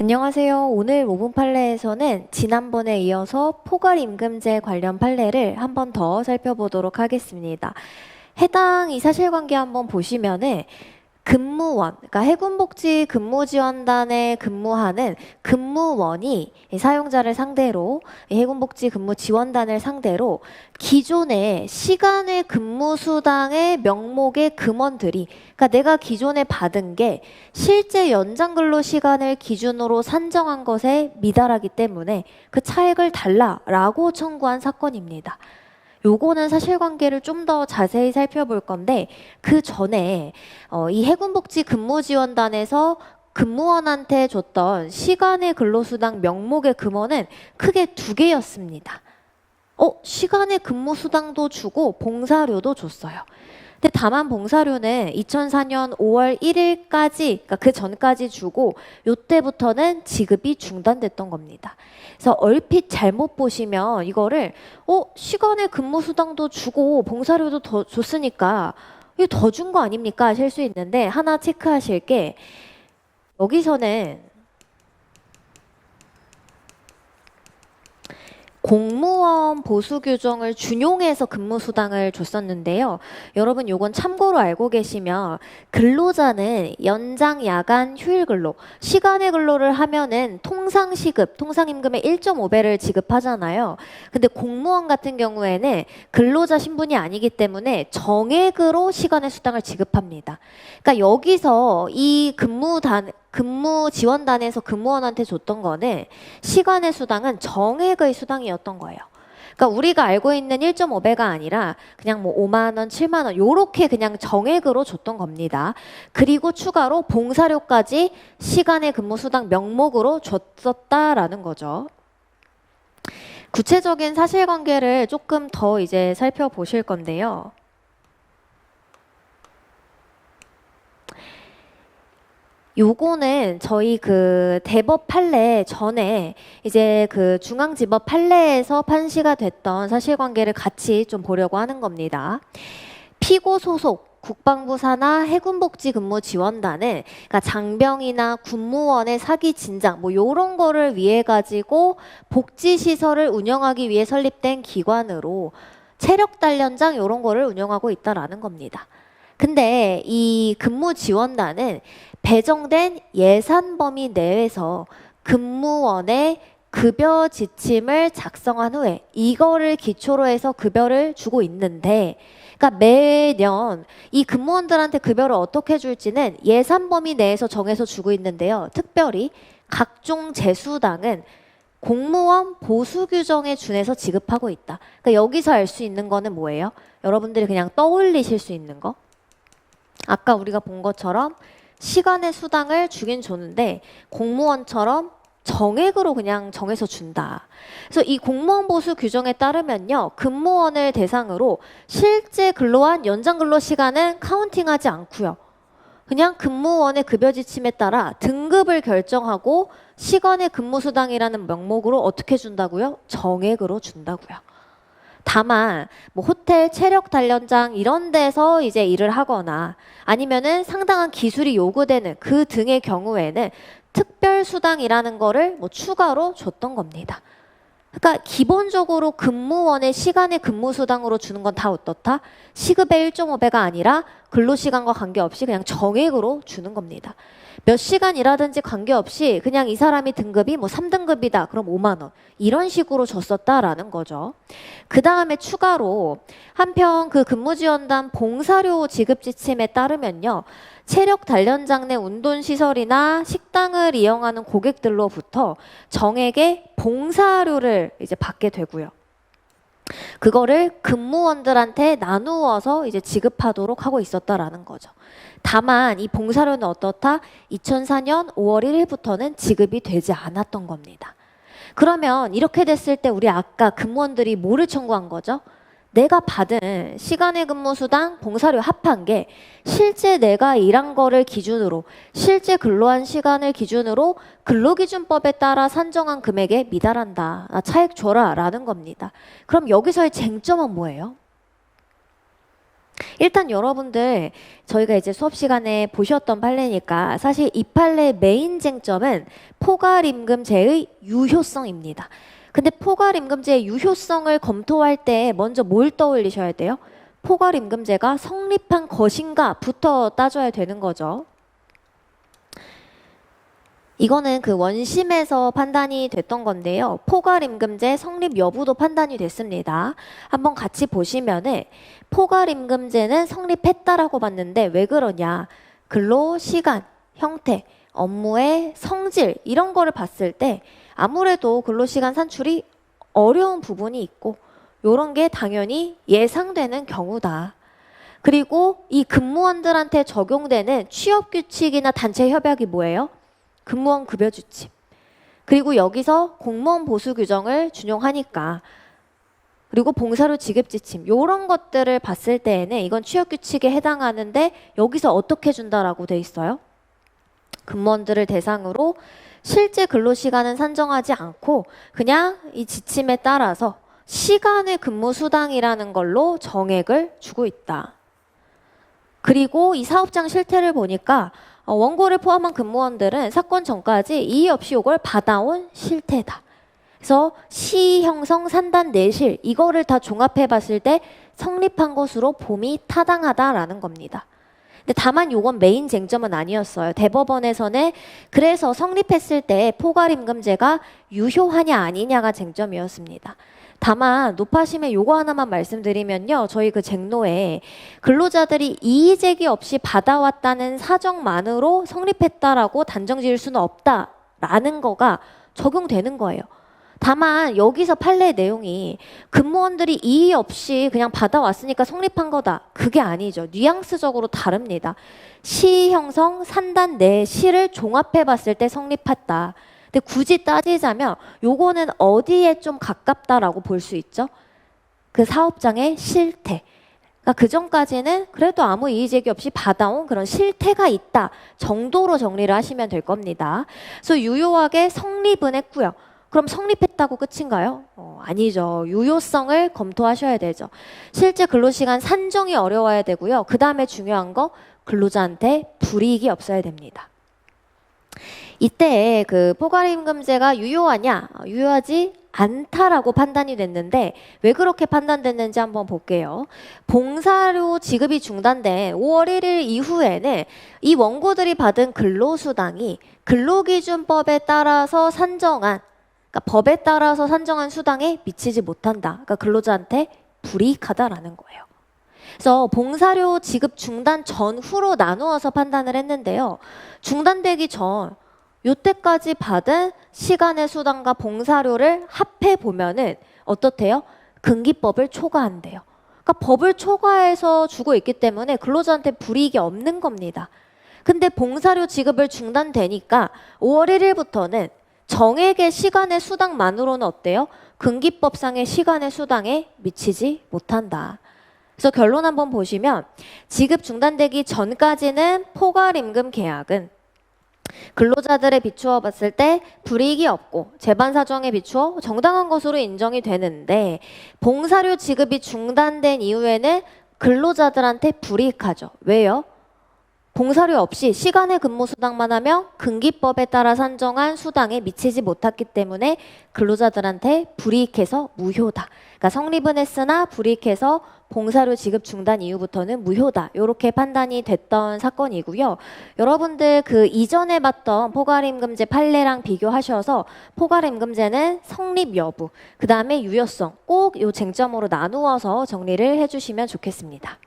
안녕하세요. 오늘 5분 판례에서는 지난번에 이어서 포괄임금제 관련 판례를 한 번 더 살펴보도록 하겠습니다. 해당 이 사실관계 한번 보시면은 근무원, 그러니까 해군복지 근무지원단에 근무하는 근무원이 이 사용자를 상대로, 이 해군복지 근무지원단을 상대로 기존의 시간의 근무수당의 명목의 금원들이, 그러니까 내가 기존에 받은 게 실제 연장근로시간을 기준으로 산정한 것에 미달하기 때문에 그 차액을 달라라고 청구한 사건입니다. 요거는 사실관계를 좀 더 자세히 살펴볼 건데 그 전에 이 해군복지 근무지원단에서 근무원한테 줬던 시간의 근로수당 명목의 금원은 크게 두 개였습니다. 시간의 근무수당도 주고 봉사료도 줬어요. 근데 다만 봉사료는 2004년 5월 1일까지, 그러니까 그 전까지 주고 요때부터는 지급이 중단됐던 겁니다. 그래서 얼핏 잘못 보시면 이거를 시간의 근무수당도 주고 봉사료도 더 줬으니까 이거 더 준 거 아닙니까? 하실 수 있는데 하나 체크하실 게 여기서는 공무원 보수 규정을 준용해서 근무수당을 줬었는데요. 여러분 요건 참고로 알고 계시면 근로자는 연장, 야간, 휴일 근로, 시간의 근로를 하면은 통상시급, 통상임금의 1.5배를 지급하잖아요. 근데 공무원 같은 경우에는 근로자 신분이 아니기 때문에 정액으로 시간의 수당을 지급합니다. 그러니까 여기서 이 근무 지원단에서 근무원한테 줬던 거는 시간의 수당은 정액의 수당이었던 거예요. 그러니까 우리가 알고 있는 1.5배가 아니라 그냥 뭐 5만 원, 7만 원 요렇게 그냥 정액으로 줬던 겁니다. 그리고 추가로 봉사료까지 시간의 근무 수당 명목으로 줬었다라는 거죠. 구체적인 사실관계를 조금 더 이제 살펴보실 건데요. 요거는 저희 그 대법 판례 전에 이제 그 중앙지법 판례에서 판시가 됐던 사실관계를 같이 좀 보려고 하는 겁니다. 피고 소속 국방부 산하 해군복지근무지원단은 그러니까 장병이나 군무원의 사기 진작 뭐 요런 거를 위해 가지고 복지시설을 운영하기 위해 설립된 기관으로 체력 단련장 요런 거를 운영하고 있다라는 겁니다. 근데 이 근무지원단은 배정된 예산 범위 내에서 근무원의 급여 지침을 작성한 후에 이거를 기초로 해서 급여를 주고 있는데, 그러니까 매년 이 근무원들한테 급여를 어떻게 줄지는 예산 범위 내에서 정해서 주고 있는데요. 특별히 각종 재수당은 공무원 보수 규정에 준해서 지급하고 있다. 그러니까 여기서 알 수 있는 거는 뭐예요? 여러분들이 그냥 떠올리실 수 있는 거. 아까 우리가 본 것처럼 시간의 수당을 주긴 줬는데 공무원처럼 정액으로 그냥 정해서 준다. 그래서 이 공무원 보수 규정에 따르면요. 근무원을 대상으로 실제 근로한 연장 근로 시간은 카운팅하지 않고요. 그냥 근무원의 급여 지침에 따라 등급을 결정하고 시간의 근무수당이라는 명목으로 어떻게 준다고요? 정액으로 준다고요. 다만 뭐 호텔 체력 단련장 이런 데서 이제 일을 하거나 아니면은 상당한 기술이 요구되는 그 등의 경우에는 특별 수당이라는 거를 뭐 추가로 줬던 겁니다. 그러니까 기본적으로 근무원의 시간의 근무수당으로 주는 건 다 어떻다? 시급의 1.5배가 아니라 근로시간과 관계없이 그냥 정액으로 주는 겁니다. 몇 시간 일하든지 관계없이 그냥 이 사람이 등급이 뭐 3등급이다. 그럼 5만 원. 이런 식으로 줬었다라는 거죠. 그 다음에 추가로 한편 그 근무지원단 봉사료 지급 지침에 따르면요. 체력 단련장 내 운동시설이나 식당을 이용하는 고객들로부터 정액의 봉사료를 이제 받게 되고요. 그거를 근무원들한테 나누어서 이제 지급하도록 하고 있었다라는 거죠. 다만 이 봉사료는 어떻다? 2004년 5월 1일부터는 지급이 되지 않았던 겁니다. 그러면 이렇게 됐을 때 우리 아까 근무원들이 뭐를 청구한 거죠? 내가 받은 시간의 근무수당, 봉사료 합한 게 실제 내가 일한 거를 기준으로 실제 근로한 시간을 기준으로 근로기준법에 따라 산정한 금액에 미달한다. 나 차액 줘라 라는 겁니다. 그럼 여기서의 쟁점은 뭐예요? 일단 여러분들 저희가 이제 수업 시간에 보셨던 판례니까 사실 이 판례의 메인 쟁점은 포괄임금제의 유효성입니다. 근데 포괄임금제의 유효성을 검토할 때 먼저 뭘 떠올리셔야 돼요? 포괄임금제가 성립한 것인가부터 따져야 되는 거죠. 이거는 그 원심에서 판단이 됐던 건데요. 포괄임금제 성립 여부도 판단이 됐습니다. 한번 같이 보시면은 포괄임금제는 성립했다라고 봤는데 왜 그러냐. 근로, 시간, 형태, 업무의 성질 이런 거를 봤을 때 아무래도 근로시간 산출이 어려운 부분이 있고 이런 게 당연히 예상되는 경우다. 그리고 이 근무원들한테 적용되는 취업규칙이나 단체 협약이 뭐예요? 근무원 급여 주침. 그리고 여기서 공무원 보수 규정을 준용하니까 그리고 봉사료 지급 지침 이런 것들을 봤을 때에는 이건 취업 규칙에 해당하는데 여기서 어떻게 준다라고 돼 있어요? 근무원들을 대상으로 실제 근로 시간은 산정하지 않고 그냥 이 지침에 따라서 시간의 근무 수당이라는 걸로 정액을 주고 있다. 그리고 이 사업장 실태를 보니까 원고를 포함한 근무원들은 사건 전까지 이의 없이 이걸 받아온 실태다. 그래서 시, 형성, 산단, 내실 이거를 다 종합해 봤을 때 성립한 것으로 봄이 타당하다라는 겁니다. 근데 다만 이건 메인 쟁점은 아니었어요. 대법원에서는 그래서 성립했을 때 포괄임금제가 유효하냐 아니냐가 쟁점이었습니다. 다만 높아심에 요거 하나만 말씀드리면요. 저희 그 쟁노에 근로자들이 이의제기 없이 받아왔다는 사정만으로 성립했다라고 단정 지을 수는 없다라는 거가 적용되는 거예요. 다만 여기서 판례 내용이 근무원들이 이의 없이 그냥 받아왔으니까 성립한 거다. 그게 아니죠. 뉘앙스적으로 다릅니다. 시, 형성, 산단, 내실을 종합해 봤을 때 성립했다. 근데 굳이 따지자면 요거는 어디에 좀 가깝다라고 볼 수 있죠? 그 사업장의 실태. 그러니까 그 전까지는 그래도 아무 이의제기 없이 받아온 그런 실태가 있다 정도로 정리를 하시면 될 겁니다. 그래서 유효하게 성립은 했고요. 그럼 성립했다고 끝인가요? 아니죠. 유효성을 검토하셔야 되죠. 실제 근로시간 산정이 어려워야 되고요. 그 다음에 중요한 거 근로자한테 불이익이 없어야 됩니다. 이때 그 포괄임금제가 유효하냐? 유효하지 않다라고 판단이 됐는데 왜 그렇게 판단됐는지 한번 볼게요. 봉사료 지급이 중단된 5월 1일 이후에는 이 원고들이 받은 근로수당이 근로기준법에 따라서 산정한 그러니까 법에 따라서 산정한 수당에 미치지 못한다. 그러니까 근로자한테 불이익하다라는 거예요. 그래서 봉사료 지급 중단 전후로 나누어서 판단을 했는데요. 중단되기 전 요때까지 받은 시간의 수당과 봉사료를 합해 보면은 어떻대요? 근기법을 초과한대요. 그러니까 법을 초과해서 주고 있기 때문에 근로자한테 불이익이 없는 겁니다. 근데 봉사료 지급을 중단되니까 5월 1일부터는 정액의 시간의 수당만으로는 어때요? 근기법상의 시간의 수당에 미치지 못한다. 그래서 결론 한번 보시면 지급 중단되기 전까지는 포괄임금 계약은 근로자들에 비추어 봤을 때 불이익이 없고 재반 사정에 비추어 정당한 것으로 인정이 되는데 봉사료 지급이 중단된 이후에는 근로자들한테 불이익하죠. 왜요? 봉사료 없이 시간의 근무 수당만 하며 근기법에 따라 산정한 수당에 미치지 못했기 때문에 근로자들한테 불이익해서 무효다. 그러니까 성립은 했으나 불이익해서 봉사료 지급 중단 이후부터는 무효다. 이렇게 판단이 됐던 사건이고요. 여러분들 그 이전에 봤던 포괄임금제 판례랑 비교하셔서 포괄임금제는 성립 여부, 그 다음에 유효성 꼭 이 쟁점으로 나누어서 정리를 해주시면 좋겠습니다.